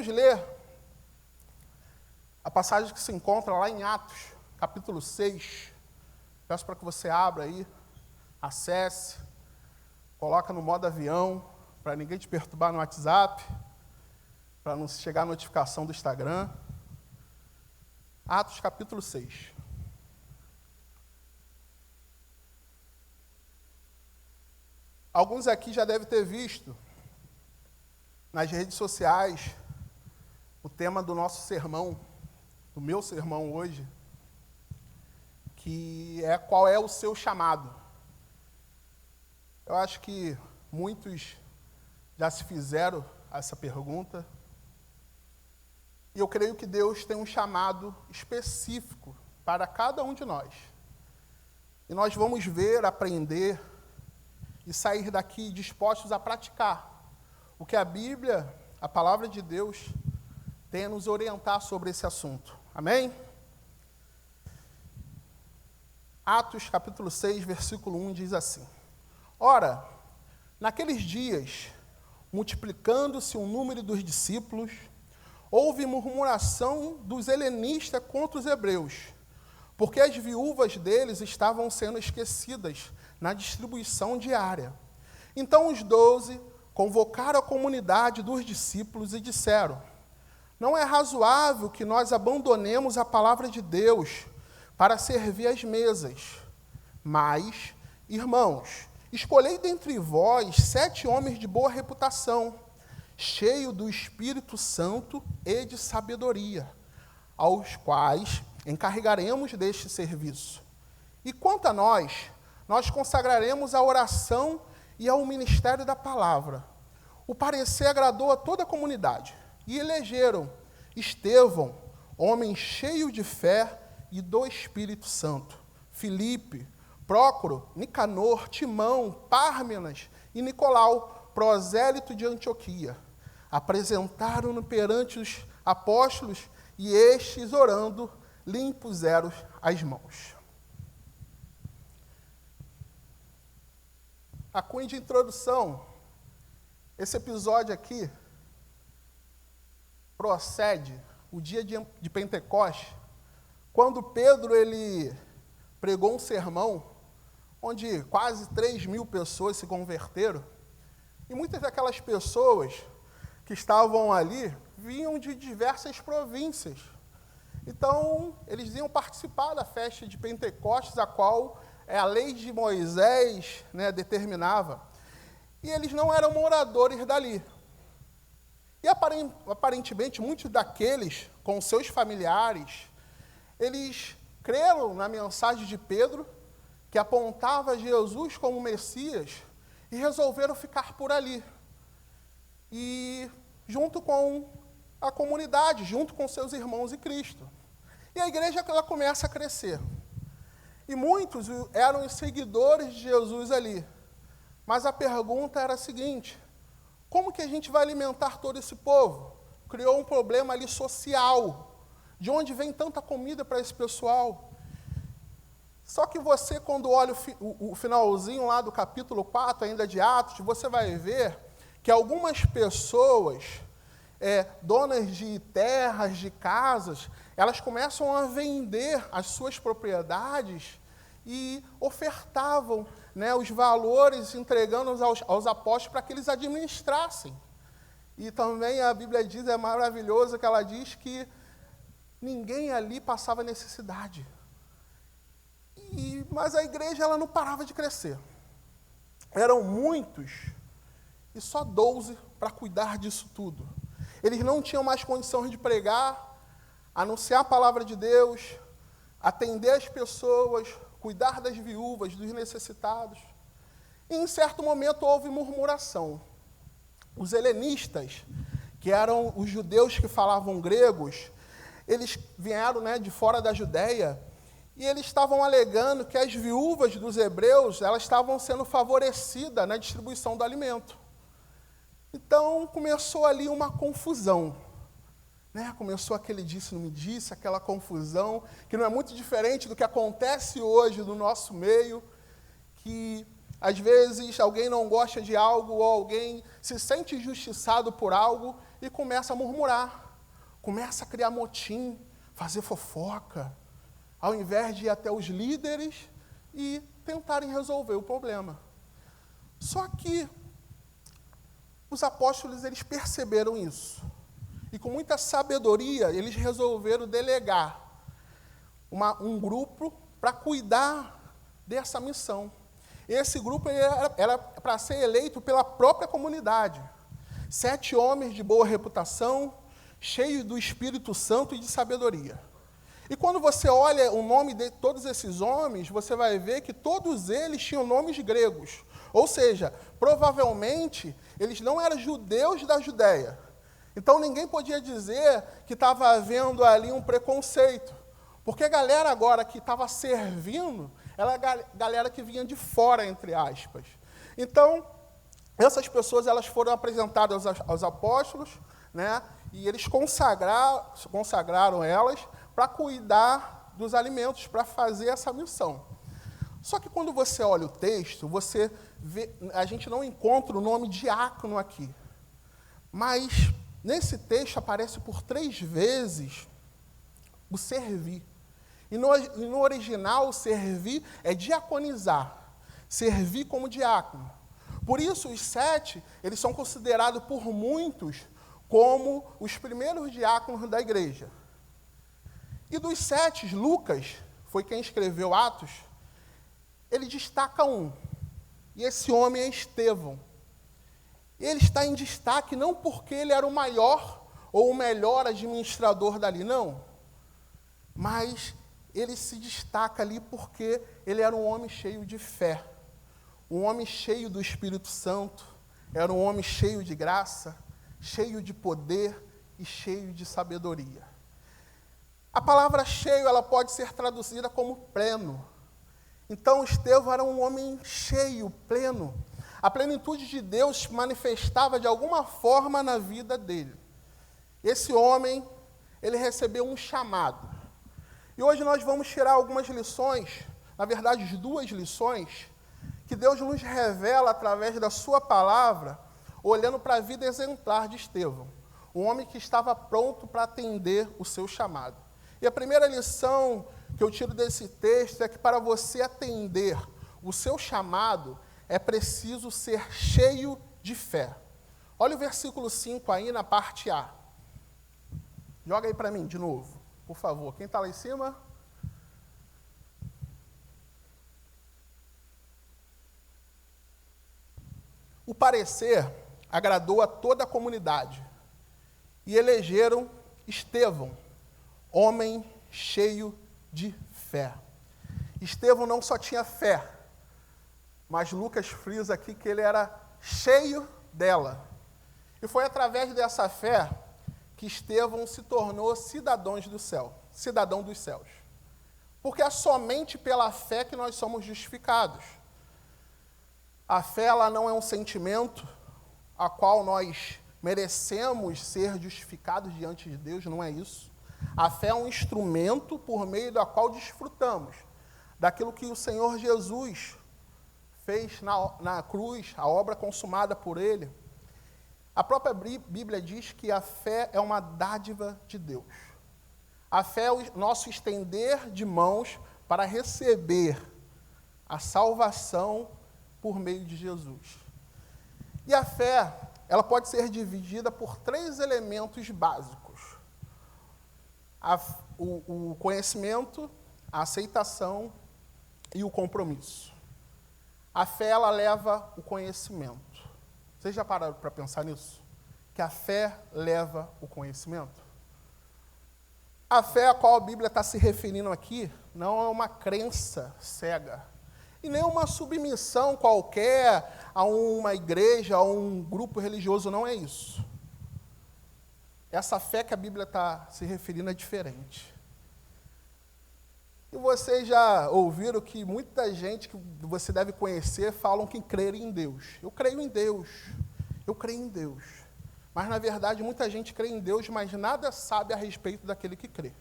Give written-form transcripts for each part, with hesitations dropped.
vamos ler a passagem que se encontra lá em Atos, capítulo 6. Peço para que você abra aí, acesse, coloca no modo avião, para ninguém te perturbar no WhatsApp, para não chegar a notificação do Instagram. Atos, capítulo 6. Alguns aqui já devem ter visto nas redes sociais o tema do nosso sermão, do meu sermão hoje, que é qual é o seu chamado. Eu acho que muitos já se fizeram essa pergunta, e eu creio que Deus tem um chamado específico para cada um de nós. E nós vamos ver, aprender e sair daqui dispostos a praticar o que a Bíblia, a palavra de Deus, tem a nos orientar sobre esse assunto. Amém? Atos, capítulo 6, versículo 1, diz assim: Ora, naqueles dias, multiplicando-se o número dos discípulos, houve murmuração dos helenistas contra os hebreus, porque as viúvas deles estavam sendo esquecidas na distribuição diária. Então os 12 convocaram a comunidade dos discípulos e disseram: Não é razoável que nós abandonemos a palavra de Deus para servir às mesas. Mas, irmãos, escolhei dentre vós 7 homens de boa reputação, cheios do Espírito Santo e de sabedoria, aos quais encarregaremos deste serviço. E quanto a nós consagraremos a oração e ao ministério da palavra. O parecer agradou a toda a comunidade, e elegeram Estevão, homem cheio de fé e do Espírito Santo, Filipe, Prócoro, Nicanor, Timão, Pármenas e Nicolau, prosélito de Antioquia. Apresentaram-no perante os apóstolos, e estes, orando, lhe impuseram as mãos. A cunha de introdução, esse episódio aqui procede o dia de Pentecostes, quando Pedro ele pregou um sermão onde quase 3.000 pessoas se converteram, e muitas daquelas pessoas que estavam ali vinham de diversas províncias. Então, eles iam participar da festa de Pentecostes, a qual a lei de Moisés, determinava. E eles não eram moradores dali. E aparentemente, muitos daqueles, com seus familiares, eles creram na mensagem de Pedro, que apontava Jesus como Messias, e resolveram ficar por ali. E junto com a comunidade, junto com seus irmãos em Cristo. E a igreja ela começa a crescer. E muitos eram os seguidores de Jesus ali. Mas a pergunta era a seguinte: como que a gente vai alimentar todo esse povo? Criou um problema ali social. De onde vem tanta comida para esse pessoal? Só que você, quando olha o finalzinho lá do capítulo 4, ainda de Atos, você vai ver que algumas pessoas, donas de terras, de casas, elas começam a vender as suas propriedades e ofertavam, os valores, entregando aos apóstolos para que eles administrassem. E também a Bíblia diz, é maravilhoso, que ela diz que ninguém ali passava necessidade. Mas a igreja ela não parava de crescer. Eram muitos, e só 12 para cuidar disso tudo. Eles não tinham mais condições de pregar, anunciar a palavra de Deus, atender as pessoas, cuidar das viúvas, dos necessitados. E em certo momento houve murmuração. Os helenistas, que eram os judeus que falavam gregos, eles vieram de fora da Judéia, e eles estavam alegando que as viúvas dos hebreus elas estavam sendo favorecidas na distribuição do alimento. Então, começou ali uma confusão. Começou aquele disse, não me disse, aquela confusão, que não é muito diferente do que acontece hoje no nosso meio, que às vezes alguém não gosta de algo ou alguém se sente injustiçado por algo e começa a murmurar, começa a criar motim, fazer fofoca, ao invés de ir até os líderes e tentarem resolver o problema. Só que os apóstolos, eles perceberam isso. E com muita sabedoria, eles resolveram delegar um grupo para cuidar dessa missão. Esse grupo era para ser eleito pela própria comunidade. 7 homens de boa reputação, cheios do Espírito Santo e de sabedoria. E quando você olha o nome de todos esses homens, você vai ver que todos eles tinham nomes gregos. Ou seja, provavelmente, eles não eram judeus da Judéia. Então, ninguém podia dizer que estava havendo ali um preconceito. Porque a galera agora que estava servindo, era a galera que vinha de fora, entre aspas. Então, essas pessoas elas foram apresentadas aos apóstolos, né, e eles consagraram elas para cuidar dos alimentos, para fazer essa missão. Só que quando você olha o texto, você vê, a gente não encontra o nome diácono aqui. Mas nesse texto aparece por 3 vezes o servir. E no original, servir é diaconizar, servir como diácono. Por isso, os 7, eles são considerados por muitos como os primeiros diáconos da igreja. E dos 7, Lucas, foi quem escreveu Atos, ele destaca um. E esse homem é Estevão. Ele está em destaque não porque ele era o maior ou o melhor administrador dali, não. Mas ele se destaca ali porque ele era um homem cheio de fé, um homem cheio do Espírito Santo, era um homem cheio de graça, cheio de poder e cheio de sabedoria. A palavra cheio, ela pode ser traduzida como pleno. Então, Estevão era um homem cheio, pleno. A plenitude de Deus se manifestava de alguma forma na vida dele. Esse homem, ele recebeu um chamado. E hoje nós vamos tirar algumas lições, na verdade, 2 lições, que Deus nos revela através da sua palavra, olhando para a vida exemplar de Estevão, um homem que estava pronto para atender o seu chamado. E a primeira lição que eu tiro desse texto é que para você atender o seu chamado, é preciso ser cheio de fé. Olha o versículo 5 aí na parte A. Joga aí para mim de novo, por favor. Quem está lá em cima? O parecer agradou a toda a comunidade e elegeram Estevão, homem cheio de fé. Estevão não só tinha fé, mas Lucas frisa aqui que ele era cheio dela. E foi através dessa fé que Estevão se tornou cidadão dos céus. Porque é somente pela fé que nós somos justificados. A fé, ela não é um sentimento a qual nós merecemos ser justificados diante de Deus, não é isso. A fé é um instrumento por meio da qual desfrutamos daquilo que o Senhor Jesus fez na cruz, a obra consumada por Ele. A própria Bíblia diz que a fé é uma dádiva de Deus. A fé é o nosso estender de mãos para receber a salvação por meio de Jesus. E a fé, ela pode ser dividida por 3 elementos básicos. O conhecimento, a aceitação e o compromisso. A fé, ela leva o conhecimento. Vocês já pararam para pensar nisso? Que a fé leva o conhecimento? A fé a qual a Bíblia está se referindo aqui não é uma crença cega. E nem uma submissão qualquer a uma igreja, a um grupo religioso, não é isso. Essa fé que a Bíblia está se referindo é diferente. E vocês já ouviram que muita gente que você deve conhecer falam que creem em Deus. Eu creio em Deus. Eu creio em Deus. Mas, na verdade, muita gente crê em Deus, mas nada sabe a respeito daquele que crê.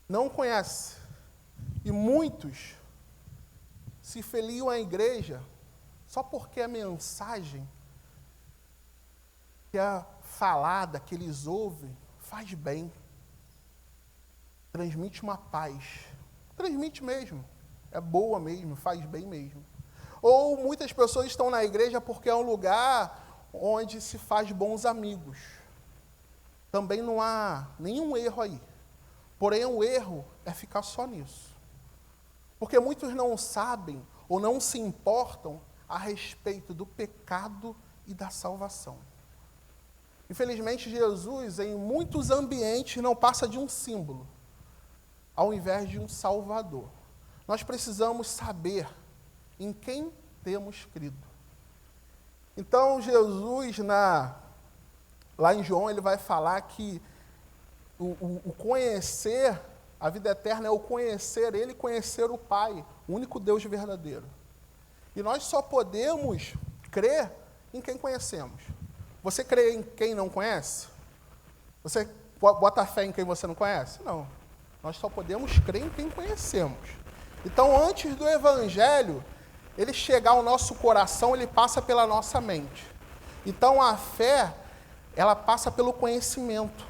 Não conhece. E muitos se filiam à igreja só porque a mensagem que é falada, que eles ouvem, faz bem. Transmite uma paz. Transmite mesmo. É boa mesmo, faz bem mesmo. Ou muitas pessoas estão na igreja porque é um lugar onde se faz bons amigos. Também não há nenhum erro aí. Porém, o erro é ficar só nisso. Porque muitos não sabem ou não se importam a respeito do pecado e da salvação. Infelizmente, Jesus, em muitos ambientes, não passa de um símbolo, ao invés de um salvador. Nós precisamos saber em quem temos crido. Então, Jesus, lá em João, ele vai falar que o conhecer, a vida eterna é o conhecer Ele e conhecer o Pai, o único Deus verdadeiro. E nós só podemos crer em quem conhecemos. Você crê em quem não conhece? Você bota fé em quem você não conhece? Não. Nós só podemos crer em quem conhecemos. Então, antes do Evangelho, ele chegar ao nosso coração, ele passa pela nossa mente. Então, a fé, ela passa pelo conhecimento.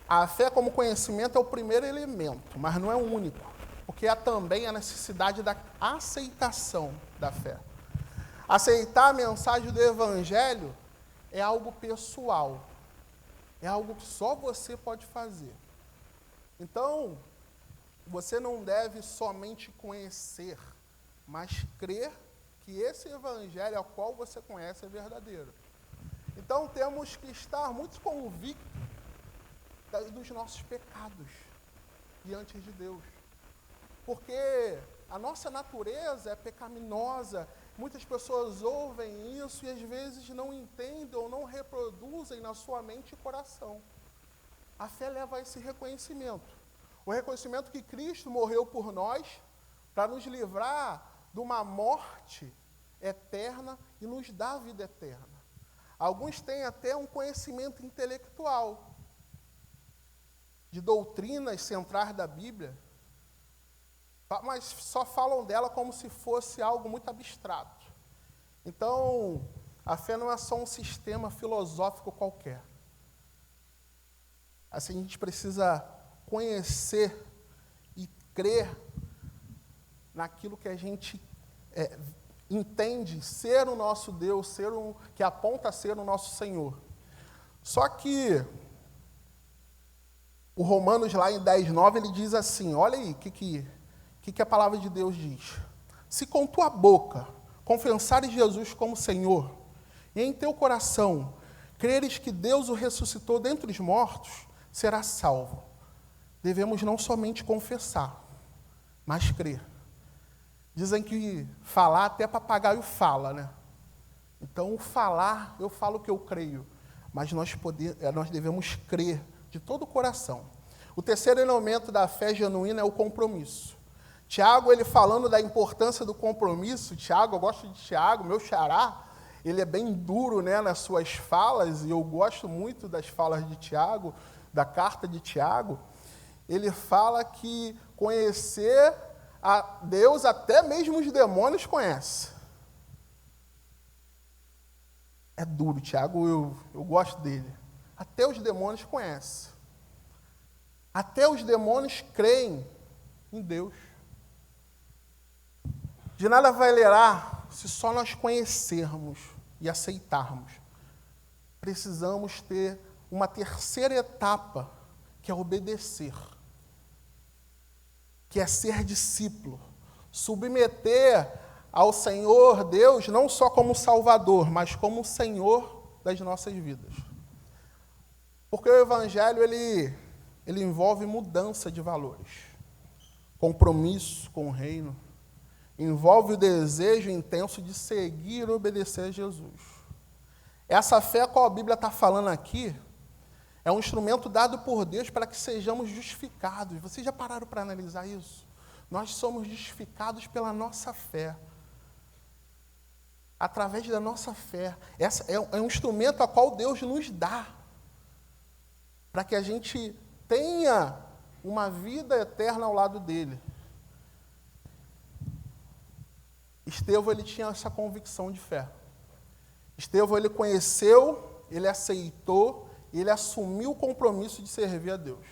A fé como conhecimento é o primeiro elemento, mas não é o único. Porque há também a necessidade da aceitação da fé. Aceitar a mensagem do Evangelho é algo pessoal. É algo que só você pode fazer. Então, você não deve somente conhecer, mas crer que esse Evangelho ao qual você conhece é verdadeiro. Então, temos que estar muito convictos dos nossos pecados diante de Deus. Porque a nossa natureza é pecaminosa. Muitas pessoas ouvem isso e às vezes não entendem ou não reproduzem na sua mente e coração. A fé leva a esse reconhecimento. O reconhecimento que Cristo morreu por nós para nos livrar de uma morte eterna e nos dar a vida eterna. Alguns têm até um conhecimento intelectual de doutrinas centrais da Bíblia, mas só falam dela como se fosse algo muito abstrato. Então, a fé não é só um sistema filosófico qualquer. Assim, a gente precisa conhecer e crer naquilo que a gente entende ser o nosso Deus, que aponta a ser o nosso Senhor. Só que o Romanos, lá em 10:9, ele diz assim, olha aí o que a palavra de Deus diz. Se com tua boca confessares Jesus como Senhor, e em teu coração creres que Deus o ressuscitou dentre os mortos, serás salvo. Devemos não somente confessar, mas crer. Dizem que falar, até papagaio fala, né? Então, o falar, eu falo que eu creio, mas nós devemos crer de todo o coração. O terceiro elemento da fé genuína é o compromisso. Tiago, ele falando da importância do compromisso, Tiago, eu gosto de Tiago, meu xará, ele é bem duro, né, nas suas falas, e eu gosto muito das falas de Tiago, da carta de Tiago. Ele fala que conhecer a Deus, até mesmo os demônios conhecem. É duro, Tiago, eu gosto dele. Até os demônios conhecem. Até os demônios creem em Deus. De nada valerá se só nós conhecermos e aceitarmos. Precisamos ter uma terceira etapa, que é obedecer. Que é ser discípulo. Submeter ao Senhor Deus, não só como Salvador, mas como Senhor das nossas vidas. Porque o Evangelho, ele envolve mudança de valores. Compromisso com o reino. Envolve o desejo intenso de seguir e obedecer a Jesus. Essa fé a qual a Bíblia está falando aqui é um instrumento dado por Deus para que sejamos justificados. Vocês já pararam para analisar isso? Nós somos justificados pela nossa fé. Através da nossa fé. Essa é um instrumento a qual Deus nos dá para que a gente tenha uma vida eterna ao lado dele. Estevão, ele tinha essa convicção de fé. Estevão, ele conheceu, ele aceitou, ele assumiu o compromisso de servir a Deus.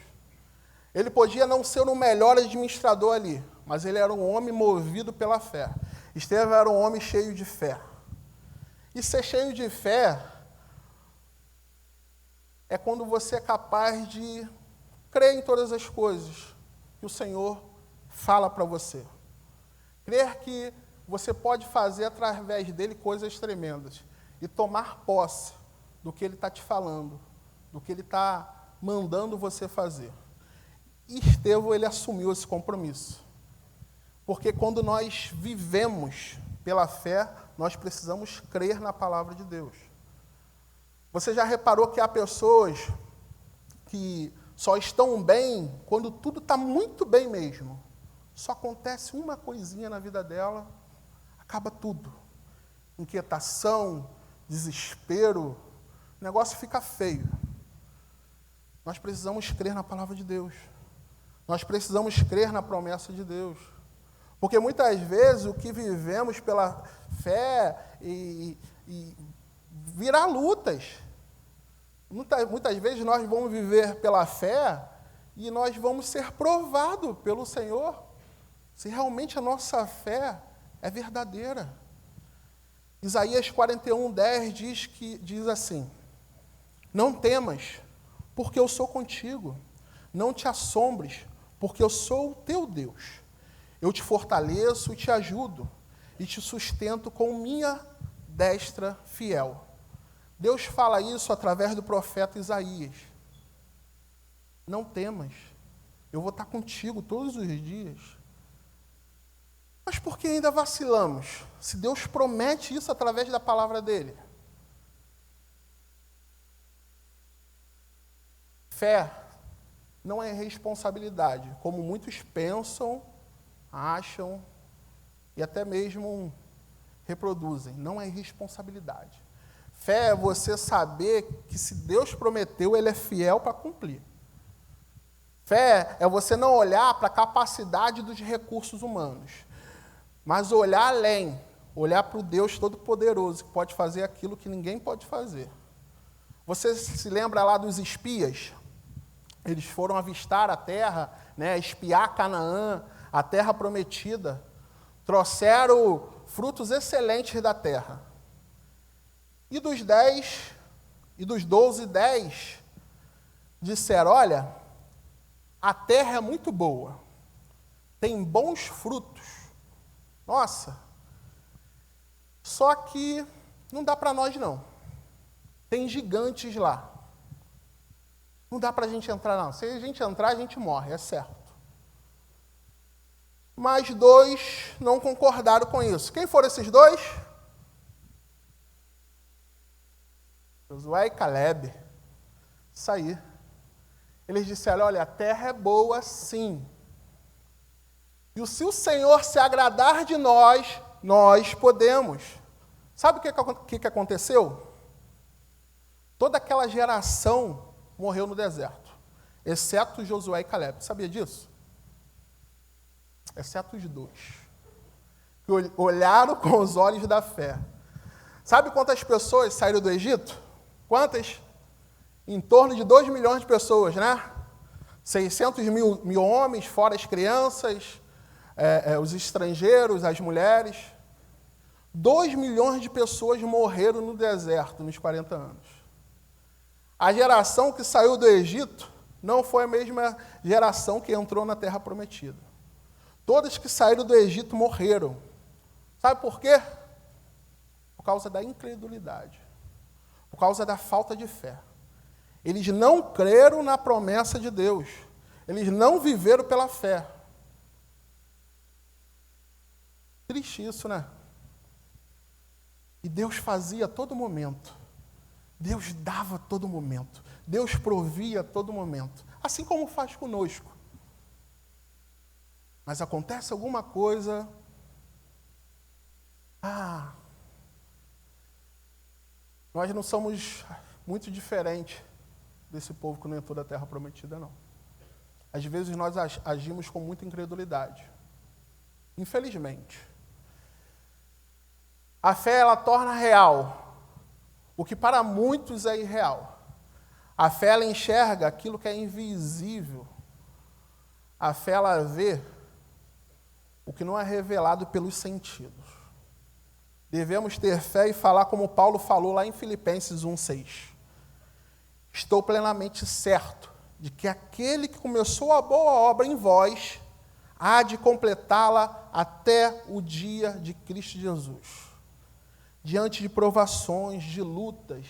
Ele podia não ser o melhor administrador ali, mas ele era um homem movido pela fé. Estevão era um homem cheio de fé. E ser cheio de fé é quando você é capaz de crer em todas as coisas que o Senhor fala para você. Crer que você pode fazer através dele coisas tremendas e tomar posse do que ele está te falando, do que ele está mandando você fazer. E Estevão, ele assumiu esse compromisso. Porque quando nós vivemos pela fé, nós precisamos crer na palavra de Deus. Você já reparou que há pessoas que só estão bem quando tudo está muito bem mesmo. Só acontece uma coisinha na vida dela, acaba tudo. Inquietação, desespero, o negócio fica feio. Nós precisamos crer na palavra de Deus. Nós precisamos crer na promessa de Deus. Porque muitas vezes o que vivemos pela fé e virá lutas. Muitas vezes nós vamos viver pela fé e nós vamos ser provados pelo Senhor se realmente a nossa fé é verdadeira. Isaías 41:10 diz assim: não temas, porque eu sou contigo. Não te assombres, porque eu sou o teu Deus. Eu te fortaleço e te ajudo, e te sustento com minha destra fiel. Deus fala isso através do profeta Isaías. Não temas, eu vou estar contigo todos os dias. Mas por que ainda vacilamos, se Deus promete isso através da palavra dele? Fé não é responsabilidade, como muitos pensam, acham e até mesmo reproduzem. Não é responsabilidade. Fé é você saber que se Deus prometeu, ele é fiel para cumprir. Fé é você não olhar para a capacidade dos recursos humanos, mas olhar além, olhar para o Deus Todo-Poderoso, que pode fazer aquilo que ninguém pode fazer. Você se lembra lá dos espias? Eles foram avistar a terra, espiar Canaã, a terra prometida. Trouxeram frutos excelentes da terra. E dos 12, 10 disseram: olha, a terra é muito boa, tem bons frutos. Nossa, só que não dá para nós não. Tem gigantes lá. Não dá para a gente entrar não. Se a gente entrar, a gente morre, é certo. Mas 2 não concordaram com isso. Quem foram esses 2? Josué e Calebe. Isso aí. Eles disseram: olha, a terra é boa sim. E se o Senhor se agradar de nós, nós podemos. Sabe o que aconteceu? Toda aquela geração morreu no deserto, exceto Josué e Calebe. Sabia disso? Exceto os 2, que olharam com os olhos da fé. Sabe quantas pessoas saíram do Egito? Quantas? Em torno de 2 milhões de pessoas, né? 600 mil homens, fora as crianças, os estrangeiros, as mulheres. 2 milhões de pessoas morreram no deserto nos 40 anos. A geração que saiu do Egito não foi a mesma geração que entrou na Terra Prometida. Todos que saíram do Egito morreram. Sabe por quê? Por causa da incredulidade. Por causa da falta de fé. Eles não creram na promessa de Deus. Eles não viveram pela fé. Triste isso, né? E Deus fazia a todo momento. Deus dava a todo momento. Deus provia a todo momento. Assim como faz conosco. Mas acontece alguma coisa. Nós não somos muito diferentes desse povo que não entrou da Terra Prometida, não. Às vezes nós agimos com muita incredulidade. Infelizmente. A fé, ela torna real o que para muitos é irreal. A fé, ela enxerga aquilo que é invisível. A fé, ela vê o que não é revelado pelos sentidos. Devemos ter fé e falar como Paulo falou lá em Filipenses 1:6. Estou plenamente certo de que aquele que começou a boa obra em vós há de completá-la até o dia de Cristo Jesus. Diante de provações, de lutas,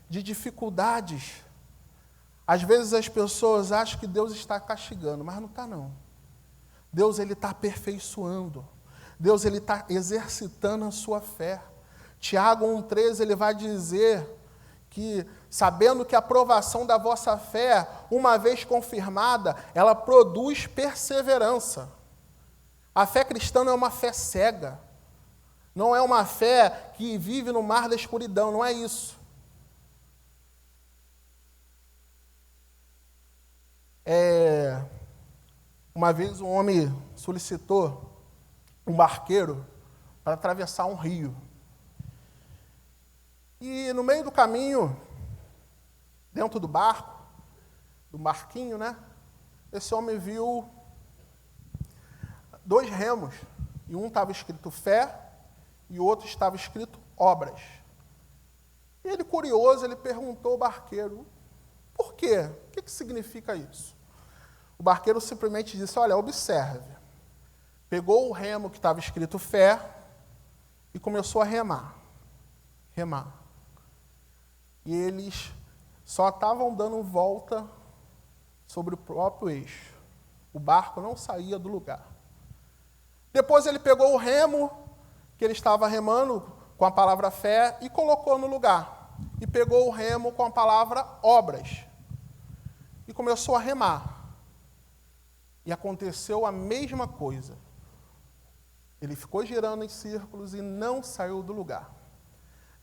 de dificuldades, às vezes as pessoas acham que Deus está castigando, mas não está não. Deus ele está aperfeiçoando. Deus ele está exercitando a sua fé. Tiago 1,13 ele vai dizer que, sabendo que a provação da vossa fé, uma vez confirmada, ela produz perseverança. A fé cristã não é uma fé cega. Não é uma fé que vive no mar da escuridão, não é isso. Uma vez um homem solicitou um barqueiro para atravessar um rio. E no meio do caminho, dentro do barco, do barquinho, né? Esse homem viu 2 remos. E um estava escrito fé e o outro estava escrito obras. E ele, curioso, ele perguntou ao barqueiro, por quê? O que significa isso? O barqueiro simplesmente disse, olha, observe. Pegou o remo que estava escrito fé e começou a remar. Remar. E eles só estavam dando volta sobre o próprio eixo. O barco não saía do lugar. Depois ele pegou o remo que ele estava remando com a palavra fé e colocou no lugar. E pegou o remo com a palavra obras. E começou a remar. E aconteceu a mesma coisa. Ele ficou girando em círculos e não saiu do lugar.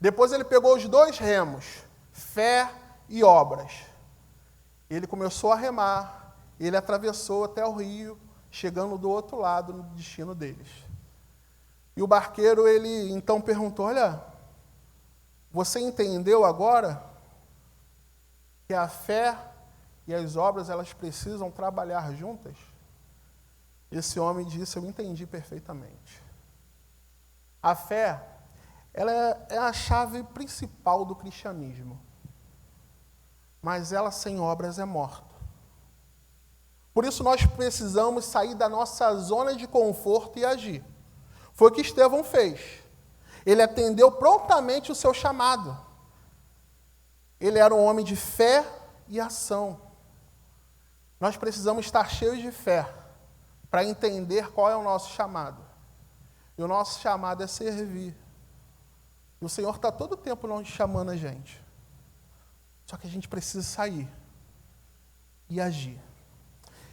Depois ele pegou os 2 remos, fé e obras. Ele começou a remar, ele atravessou até o rio, chegando do outro lado no destino deles. E o barqueiro, ele então perguntou, olha, você entendeu agora que a fé e as obras, elas precisam trabalhar juntas? Esse homem disse, eu entendi perfeitamente. A fé, ela é a chave principal do cristianismo. Mas ela sem obras é morta. Por isso nós precisamos sair da nossa zona de conforto e agir. Foi o que Estevão fez. Ele atendeu prontamente o seu chamado. Ele era um homem de fé e ação. Nós precisamos estar cheios de fé para entender qual é o nosso chamado. E o nosso chamado é servir. E o Senhor está todo o tempo nos chamando a gente. Só que a gente precisa sair e agir.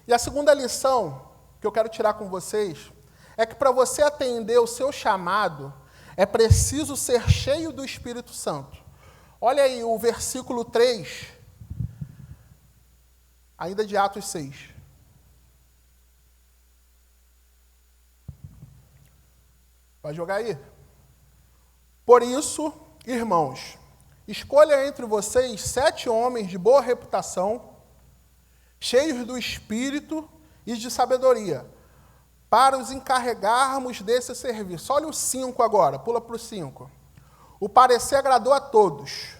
E a segunda lição que eu quero tirar com vocês é que para você atender o seu chamado, é preciso ser cheio do Espírito Santo. Olha aí o versículo 3, ainda de Atos 6. Vai jogar aí? Por isso, irmãos, escolha entre vocês 7 homens de boa reputação, cheios do Espírito e de sabedoria, para os encarregarmos desse serviço. Olha o 5 agora, pula para o 5. O parecer agradou a todos.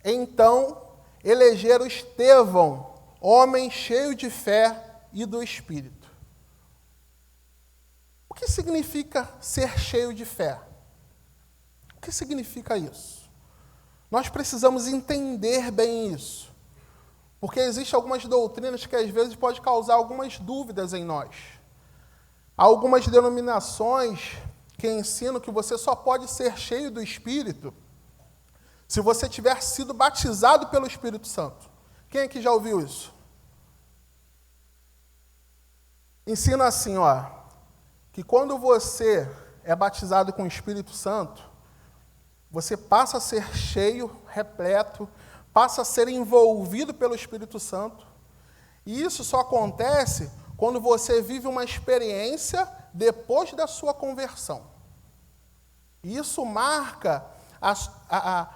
Então, elegeram Estevão, homem cheio de fé e do Espírito. O que significa ser cheio de fé? O que significa isso? Nós precisamos entender bem isso. Porque existem algumas doutrinas que às vezes pode causar algumas dúvidas em nós. Há algumas denominações que ensinam que você só pode ser cheio do Espírito se você tiver sido batizado pelo Espírito Santo. Quem aqui já ouviu isso? Ensina assim, que quando você é batizado com o Espírito Santo, você passa a ser cheio, repleto, passa a ser envolvido pelo Espírito Santo. E isso só acontece quando você vive uma experiência depois da sua conversão. E isso marca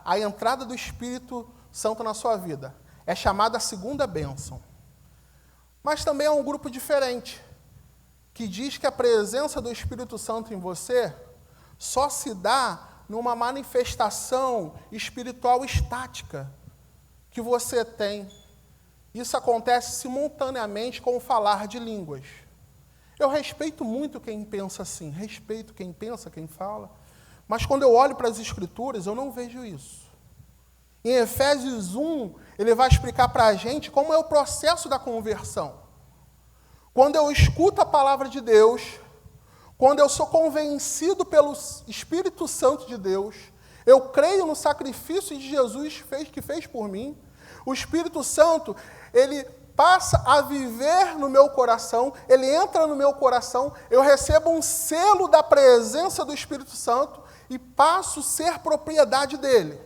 a entrada do Espírito Santo na sua vida. É chamada a segunda bênção. Mas também é um grupo diferente, que diz que a presença do Espírito Santo em você só se dá numa manifestação espiritual estática que você tem. Isso acontece simultaneamente com o falar de línguas. Eu respeito muito quem pensa assim, respeito quem pensa, quem fala, mas quando eu olho para as Escrituras, eu não vejo isso. Em Efésios 1, ele vai explicar para a gente como é o processo da conversão. Quando eu escuto a palavra de Deus, quando eu sou convencido pelo Espírito Santo de Deus, eu creio no sacrifício de Jesus que fez por mim, o Espírito Santo, ele passa a viver no meu coração, ele entra no meu coração, eu recebo um selo da presença do Espírito Santo e passo a ser propriedade dele.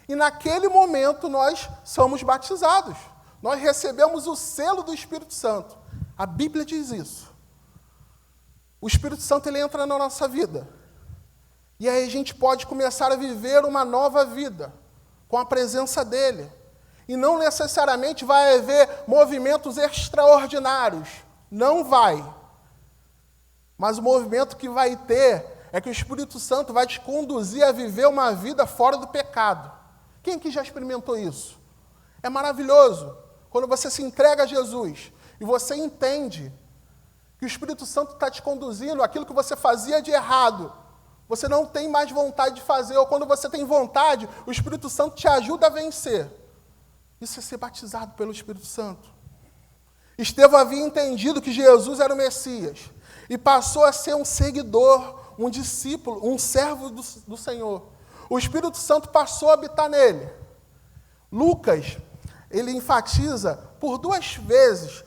E naquele momento nós somos batizados. Nós recebemos o selo do Espírito Santo. A Bíblia diz isso. O Espírito Santo ele entra na nossa vida. E aí a gente pode começar a viver uma nova vida com a presença dele. E não necessariamente vai haver movimentos extraordinários. Não vai. Mas o movimento que vai ter é que o Espírito Santo vai te conduzir a viver uma vida fora do pecado. Quem aqui já experimentou isso? É maravilhoso. Quando você se entrega a Jesus e você entende que o Espírito Santo está te conduzindo aquilo que você fazia de errado. Você não tem mais vontade de fazer, ou quando você tem vontade, o Espírito Santo te ajuda a vencer. Isso é ser batizado pelo Espírito Santo. Estevão havia entendido que Jesus era o Messias e passou a ser um seguidor, um discípulo, um servo do Senhor. O Espírito Santo passou a habitar nele. Lucas, ele enfatiza por 2 vezes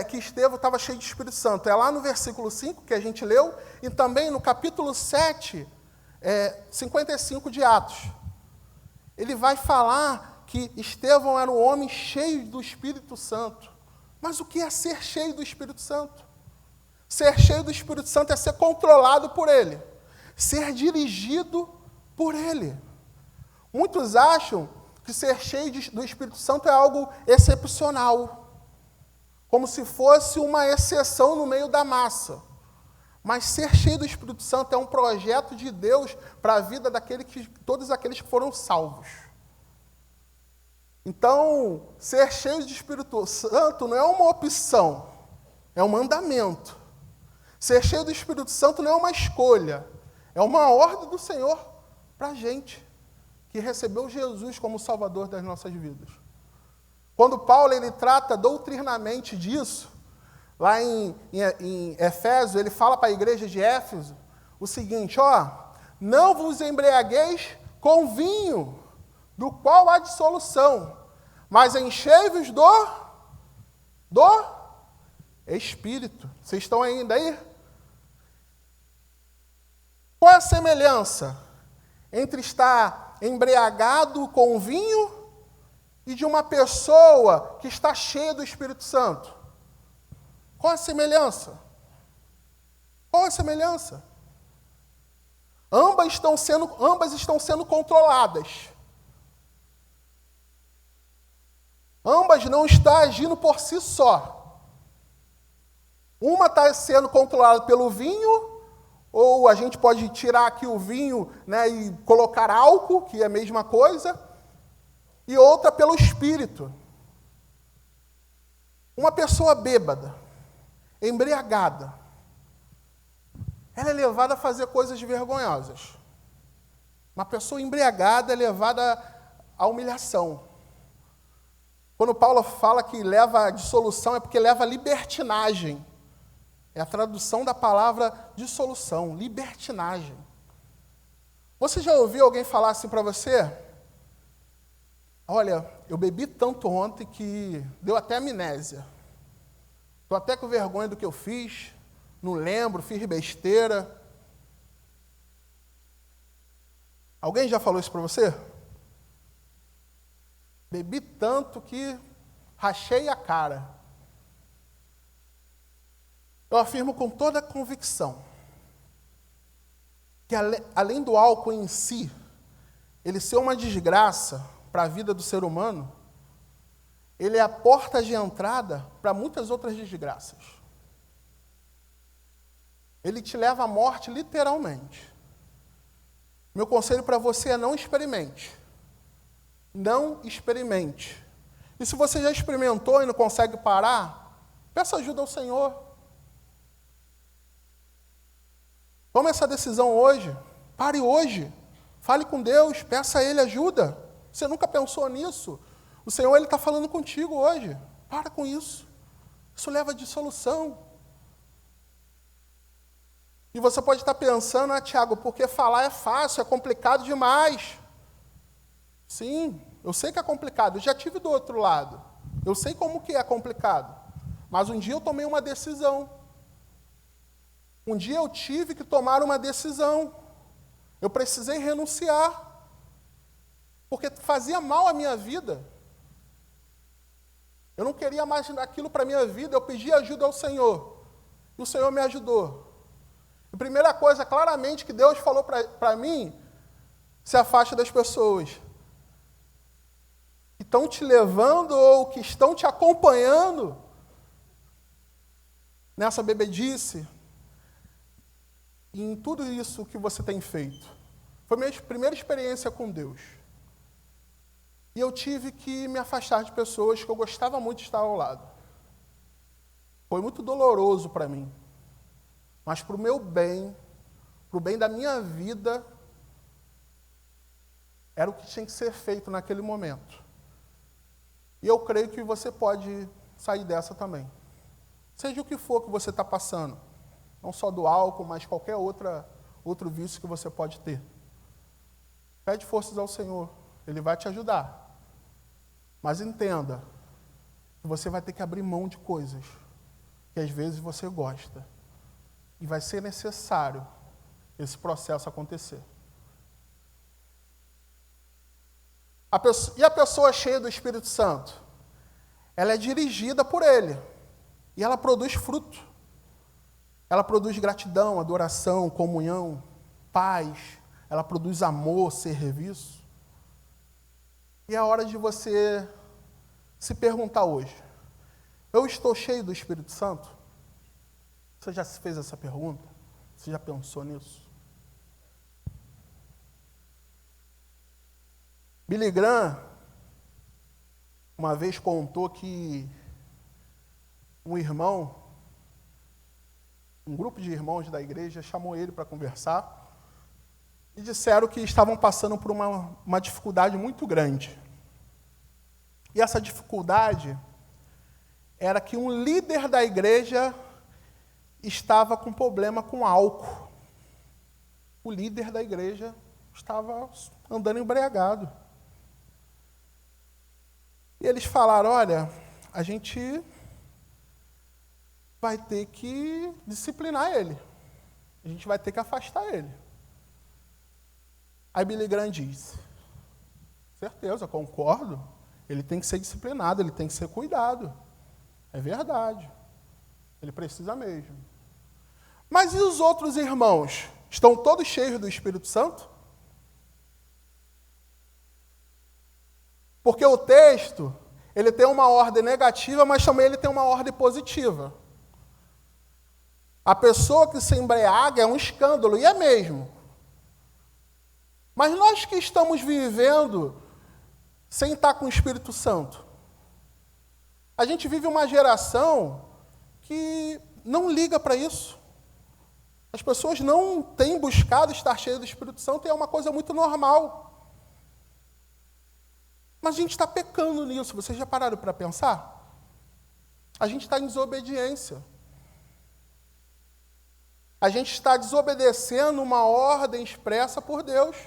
que Estevão estava cheio de Espírito Santo. É lá no versículo 5, que a gente leu, e também no capítulo 7, 55 de Atos. Ele vai falar que Estevão era um homem cheio do Espírito Santo. Mas o que é ser cheio do Espírito Santo? Ser cheio do Espírito Santo é ser controlado por ele, ser dirigido por ele. Muitos acham que ser cheio do Espírito Santo é algo excepcional, como se fosse uma exceção no meio da massa. Mas ser cheio do Espírito Santo é um projeto de Deus para a vida todos aqueles que foram salvos. Então, ser cheio de Espírito Santo não é uma opção, é um mandamento. Ser cheio do Espírito Santo não é uma escolha, é uma ordem do Senhor para a gente, que recebeu Jesus como Salvador das nossas vidas. Quando Paulo ele trata doutrinamente disso, lá em Efésios, ele fala para a igreja de Éfeso o seguinte, não vos embriagueis com vinho, do qual há dissolução, mas enchei-vos do Espírito. Vocês estão ainda aí? Qual é a semelhança entre estar embriagado com vinho e de uma pessoa que está cheia do Espírito Santo? Qual a semelhança? Qual a semelhança? Ambas estão sendo controladas. Ambas não estão agindo por si só. Uma está sendo controlada pelo vinho, ou a gente pode tirar aqui o vinho, e colocar álcool, que é a mesma coisa, e outra pelo espírito. Uma pessoa bêbada, embriagada, ela é levada a fazer coisas vergonhosas. Uma pessoa embriagada é levada à humilhação. Quando Paulo fala que leva à dissolução, é porque leva à libertinagem. É a tradução da palavra dissolução, libertinagem. Você já ouviu alguém falar assim para você? Olha, eu bebi tanto ontem que deu até amnésia. Estou até com vergonha do que eu fiz, não lembro, fiz besteira. Alguém já falou isso para você? Bebi tanto que rachei a cara. Eu afirmo com toda a convicção que além do álcool em si, ele ser uma desgraça para a vida do ser humano, ele é a porta de entrada para muitas outras desgraças. Ele te leva à morte literalmente. Meu conselho para você é não experimente. Não experimente. E se você já experimentou e não consegue parar, peça ajuda ao Senhor. Tome essa decisão hoje. Pare hoje. Fale com Deus, peça a Ele ajuda. Você nunca pensou nisso? O Senhor está falando contigo hoje. Para com isso. Isso leva à dissolução. E você pode estar pensando, Tiago, porque falar é fácil, é complicado demais. Sim, eu sei que é complicado. Eu já tive do outro lado. Eu sei como que é complicado. Mas um dia eu tomei uma decisão. Um dia eu tive que tomar uma decisão. Eu precisei renunciar. Porque fazia mal à minha vida. Eu não queria mais aquilo para a minha vida. Eu pedi ajuda ao Senhor. E o Senhor me ajudou. A primeira coisa, claramente, que Deus falou para mim, se afaste das pessoas que estão te levando ou que estão te acompanhando nessa bebedice e em tudo isso que você tem feito. Foi a minha primeira experiência com Deus. E eu tive que me afastar de pessoas que eu gostava muito de estar ao lado. Foi muito doloroso para mim. Mas para o meu bem, para o bem da minha vida, era o que tinha que ser feito naquele momento. E eu creio que você pode sair dessa também. Seja o que for que você está passando. Não só do álcool, mas qualquer outro vício que você pode ter. Pede forças ao Senhor. Ele vai te ajudar. Mas entenda que você vai ter que abrir mão de coisas que às vezes você gosta. E vai ser necessário esse processo acontecer. E a pessoa cheia do Espírito Santo? Ela é dirigida por Ele. E ela produz fruto. Ela produz gratidão, adoração, comunhão, paz. Ela produz amor, serviço. E é a hora de você se perguntar hoje. Eu estou cheio do Espírito Santo? Você já se fez essa pergunta? Você já pensou nisso? Billy Graham, uma vez contou que um grupo de irmãos da igreja chamou ele para conversar e disseram que estavam passando por uma dificuldade muito grande. E essa dificuldade era que um líder da igreja estava com problema com álcool. O líder da igreja estava andando embriagado. E eles falaram, olha, a gente vai ter que disciplinar ele. A gente vai ter que afastar ele. Aí Billy Graham diz, certeza, concordo, ele tem que ser disciplinado, ele tem que ser cuidado. É verdade. Ele precisa mesmo. Mas e os outros irmãos? Estão todos cheios do Espírito Santo? Porque o texto, ele tem uma ordem negativa, mas também ele tem uma ordem positiva. A pessoa que se embriaga é um escândalo, e é mesmo. Mas nós que estamos vivendo sem estar com o Espírito Santo, a gente vive uma geração que não liga para isso. As pessoas não têm buscado estar cheias do Espírito Santo e é uma coisa muito normal. Mas a gente está pecando nisso. Vocês já pararam para pensar? A gente está em desobediência. A gente está desobedecendo uma ordem expressa por Deus.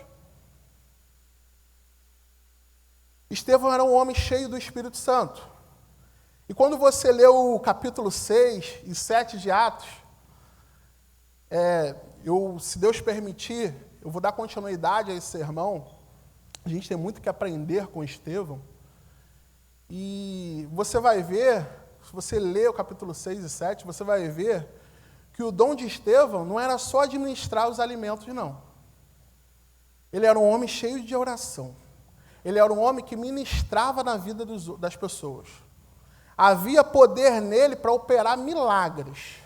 Estevão era um homem cheio do Espírito Santo. E quando você lê o capítulo 6 e 7 de Atos, se Deus permitir, eu vou dar continuidade a esse sermão. A gente tem muito que aprender com Estevão. E você vai ver, se você ler o capítulo 6 e 7, você vai ver que o dom de Estevão não era só administrar os alimentos, não. Ele era um homem cheio de oração. Ele era um homem que ministrava na vida das pessoas. Havia poder nele para operar milagres.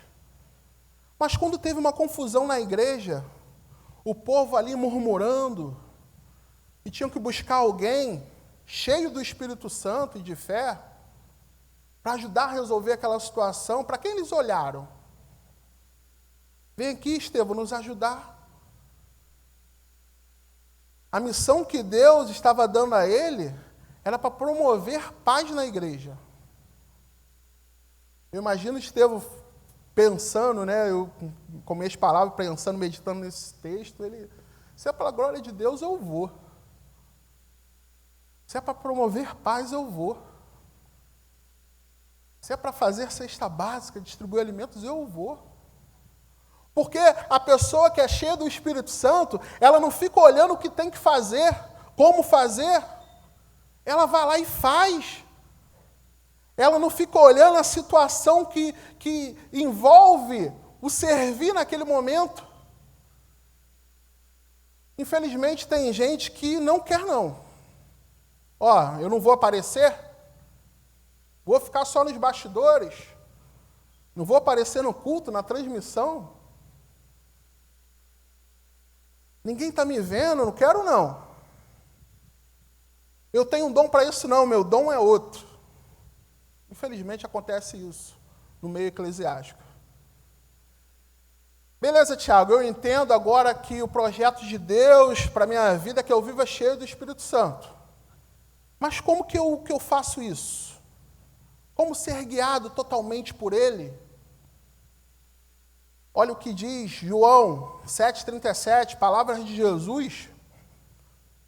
Mas quando teve uma confusão na igreja, o povo ali murmurando, e tinham que buscar alguém cheio do Espírito Santo e de fé, para ajudar a resolver aquela situação, para quem eles olharam? Vem aqui, Estevão, nos ajudar. A missão que Deus estava dando a ele era para promover paz na igreja. Eu imagino Estevão pensando, né, eu com minhas palavras, pensando, meditando nesse texto, ele, se é para a glória de Deus, eu vou. Se é para promover paz, eu vou. Se é para fazer cesta básica, distribuir alimentos, eu vou. Porque a pessoa que é cheia do Espírito Santo, ela não fica olhando o que tem que fazer, como fazer. Ela vai lá e faz. Ela não fica olhando a situação que envolve o servir naquele momento. Infelizmente, tem gente que não quer, não. Ó, eu não vou aparecer, vou ficar só nos bastidores, não vou aparecer no culto, na transmissão. Ninguém está me vendo, não quero não. Eu tenho um dom para isso não, meu dom é outro. Infelizmente acontece isso no meio eclesiástico. Beleza, Tiago, eu entendo agora que o projeto de Deus para a minha vida é que eu viva cheio do Espírito Santo. Mas como que eu faço isso? Como ser guiado totalmente por Ele? Olha o que diz João 7,37, palavras de Jesus.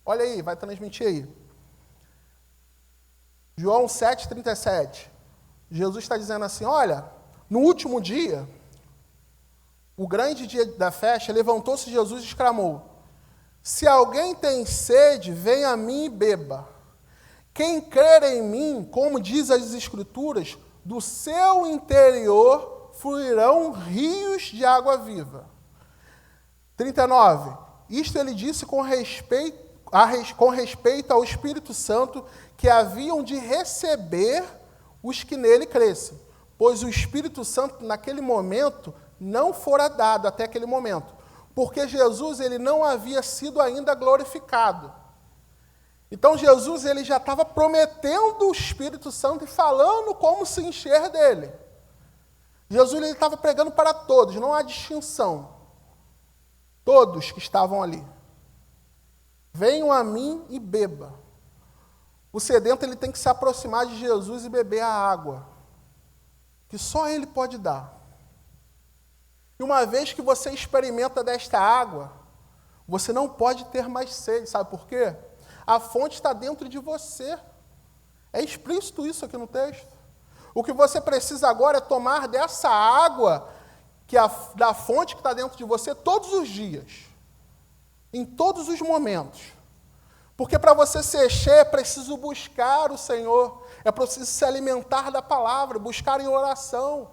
Olha aí, vai transmitir aí. João 7,37. Jesus está dizendo assim, olha, no último dia, o grande dia da festa, levantou-se Jesus e exclamou, se alguém tem sede, venha a mim e beba. Quem crer em mim, como diz as Escrituras, do seu interior fluirão rios de água viva. 39. Isto ele disse com respeito ao Espírito Santo, que haviam de receber os que nele crescem, pois o Espírito Santo, naquele momento, não fora dado até aquele momento, porque Jesus ele não havia sido ainda glorificado. Então Jesus ele já estava prometendo o Espírito Santo e falando como se encher dele. Jesus ele estava pregando para todos, não há distinção. Todos que estavam ali. Venham a mim e beba. O sedento ele tem que se aproximar de Jesus e beber a água, que só Ele pode dar. E uma vez que você experimenta desta água, você não pode ter mais sede, sabe por quê? A fonte está dentro de você. É explícito isso aqui no texto. O que você precisa agora é tomar dessa água, da fonte que está dentro de você, todos os dias. Em todos os momentos. Porque para você ser cheio é preciso buscar o Senhor. É preciso se alimentar da palavra, buscar em oração.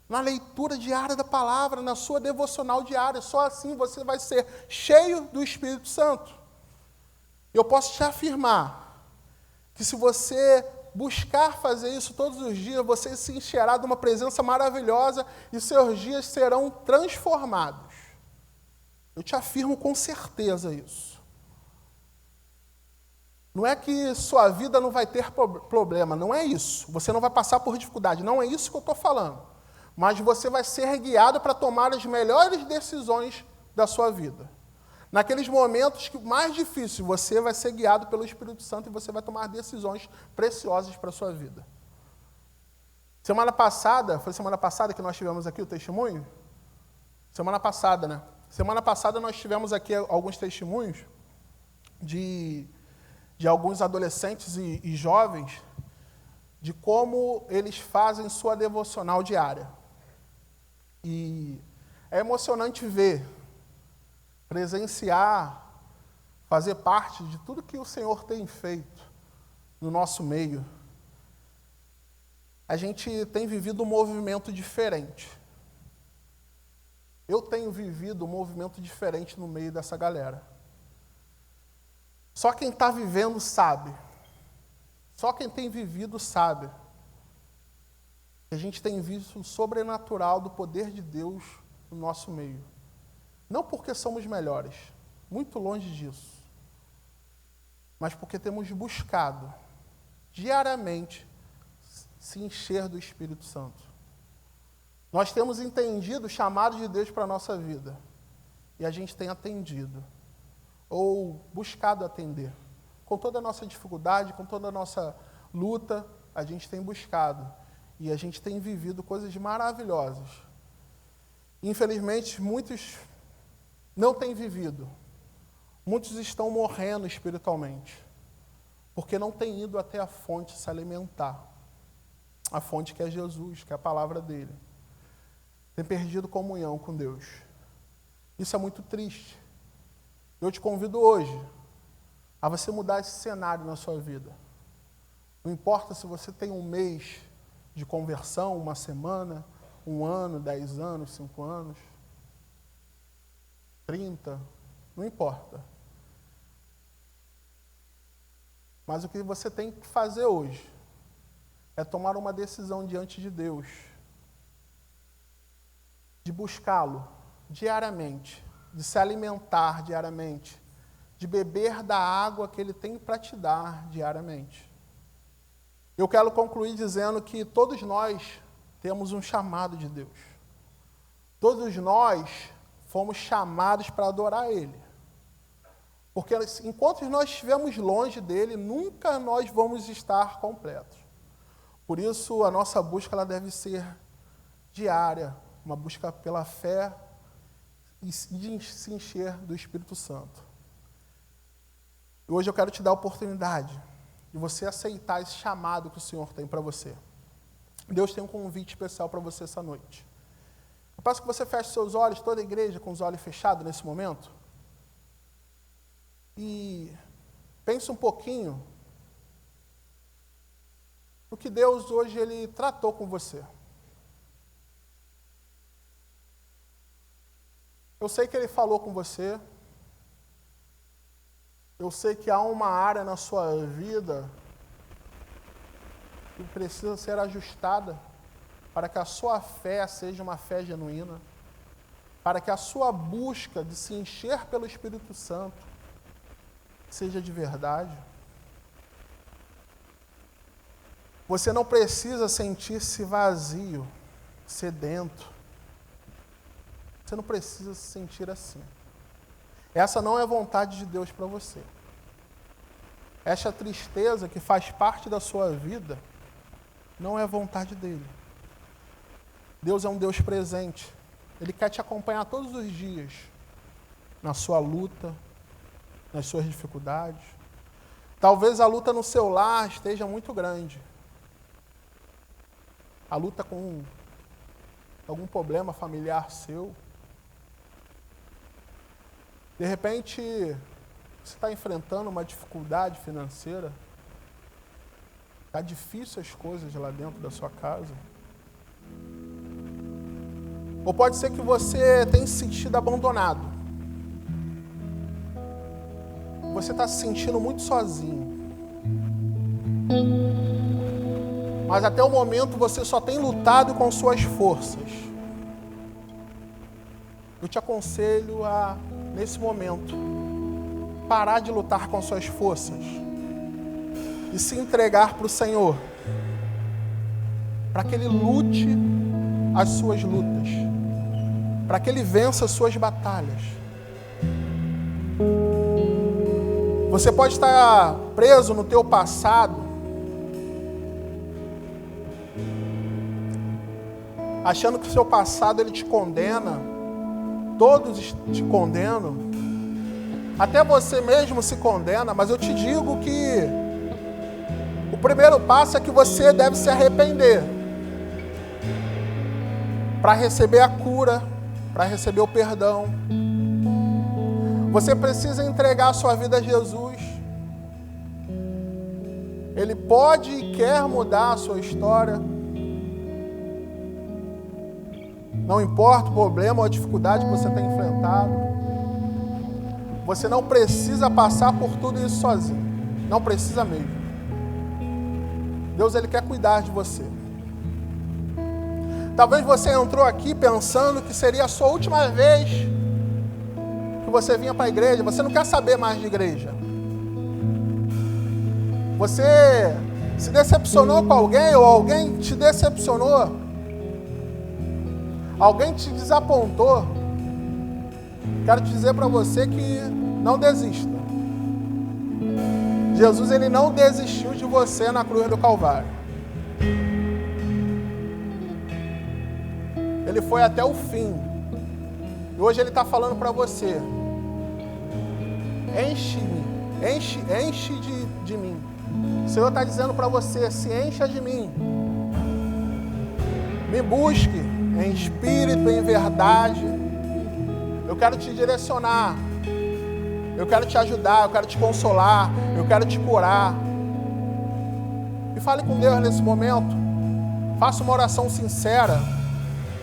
Na leitura diária da palavra, na sua devocional diária. Só assim você vai ser cheio do Espírito Santo. Eu posso te afirmar que se você buscar fazer isso todos os dias, você se encherá de uma presença maravilhosa e seus dias serão transformados. Eu te afirmo com certeza isso. Não é que sua vida não vai ter problema, não é isso. Você não vai passar por dificuldade, não é isso que eu estou falando. Mas você vai ser guiado para tomar as melhores decisões da sua vida. Naqueles momentos que mais difícil, você vai ser guiado pelo Espírito Santo e você vai tomar decisões preciosas para a sua vida. Semana passada, foi semana passada que nós tivemos aqui o testemunho? Semana passada, né? Semana passada nós tivemos aqui alguns testemunhos de alguns adolescentes e jovens de como eles fazem sua devocional diária. E é emocionante ver, presenciar, fazer parte de tudo que o Senhor tem feito no nosso meio. A gente tem vivido um movimento diferente. Eu tenho vivido um movimento diferente no meio dessa galera. Só quem está vivendo sabe. Só quem tem vivido sabe. A gente tem visto o sobrenatural do poder de Deus no nosso meio. Não porque somos melhores, muito longe disso, mas porque temos buscado diariamente se encher do Espírito Santo. Nós temos entendido o chamado de Deus para a nossa vida e a gente tem atendido, ou buscado atender. Com toda a nossa dificuldade, com toda a nossa luta, a gente tem buscado e a gente tem vivido coisas maravilhosas. Infelizmente, muitos não têm vivido. Muitos estão morrendo espiritualmente, porque não têm ido até a fonte se alimentar. A fonte que é Jesus, que é a palavra dele. Tem perdido comunhão com Deus. Isso é muito triste. Eu te convido hoje a você mudar esse cenário na sua vida. Não importa se você tem um mês de conversão, uma semana, 1 ano, 10 anos, 5 anos, 30, não importa. Mas o que você tem que fazer hoje é tomar uma decisão diante de Deus, de buscá-lo diariamente, de se alimentar diariamente, de beber da água que Ele tem para te dar diariamente. Eu quero concluir dizendo que todos nós temos um chamado de Deus. Todos nós fomos chamados para adorar Ele. Porque enquanto nós estivermos longe dEle, nunca nós vamos estar completos. Por isso, a nossa busca ela deve ser diária, uma busca pela fé e de se encher do Espírito Santo. E hoje eu quero te dar a oportunidade de você aceitar esse chamado que o Senhor tem para você. Deus tem um convite especial para você essa noite. Eu peço que você feche seus olhos, toda a igreja com os olhos fechados nesse momento. E pense um pouquinho no que Deus hoje Ele tratou com você. Eu sei que Ele falou com você. Eu sei que há uma área na sua vida que precisa ser ajustada para que a sua fé seja uma fé genuína, para que a sua busca de se encher pelo Espírito Santo seja de verdade. Você não precisa sentir-se vazio, sedento. Você não precisa se sentir assim. Essa não é a vontade de Deus para você. Essa tristeza que faz parte da sua vida não é a vontade dele. Deus é um Deus presente. Ele quer te acompanhar todos os dias na sua luta, nas suas dificuldades. Talvez a luta no seu lar esteja muito grande. A luta com algum problema familiar seu. De repente, você está enfrentando uma dificuldade financeira. Está difícil as coisas lá dentro da sua casa. Ou pode ser que você tenha se sentido abandonado. Você está se sentindo muito sozinho. Mas até o momento você só tem lutado com suas forças. Eu te aconselho a, nesse momento, parar de lutar com suas forças e se entregar para o Senhor, para que Ele lute as suas lutas, para que Ele vença as suas batalhas. Você pode estar preso no teu passado, achando que o seu passado ele te condena, todos te condenam, até você mesmo se condena, mas eu te digo que o primeiro passo é que você deve se arrepender para receber a cura, para receber o perdão. Você precisa entregar a sua vida a Jesus. Ele pode e quer mudar a sua história. Não importa o problema ou a dificuldade que você tem enfrentado. Você não precisa passar por tudo isso sozinho. Não precisa mesmo. Deus, Ele quer cuidar de você. Talvez você entrou aqui pensando que seria a sua última vez que você vinha para a igreja. Você não quer saber mais de igreja. Você se decepcionou com alguém ou alguém te decepcionou. Alguém te desapontou. Quero te dizer para você que não desista. Jesus, Ele não desistiu de você na cruz do Calvário. Ele foi até o fim. E hoje Ele está falando para você. Enche de mim. O Senhor está dizendo para você, se encha de mim. Me busque em espírito, em verdade. Eu quero te direcionar. Eu quero te ajudar, eu quero te consolar, eu quero te curar. E fale com Deus nesse momento. Faça uma oração sincera.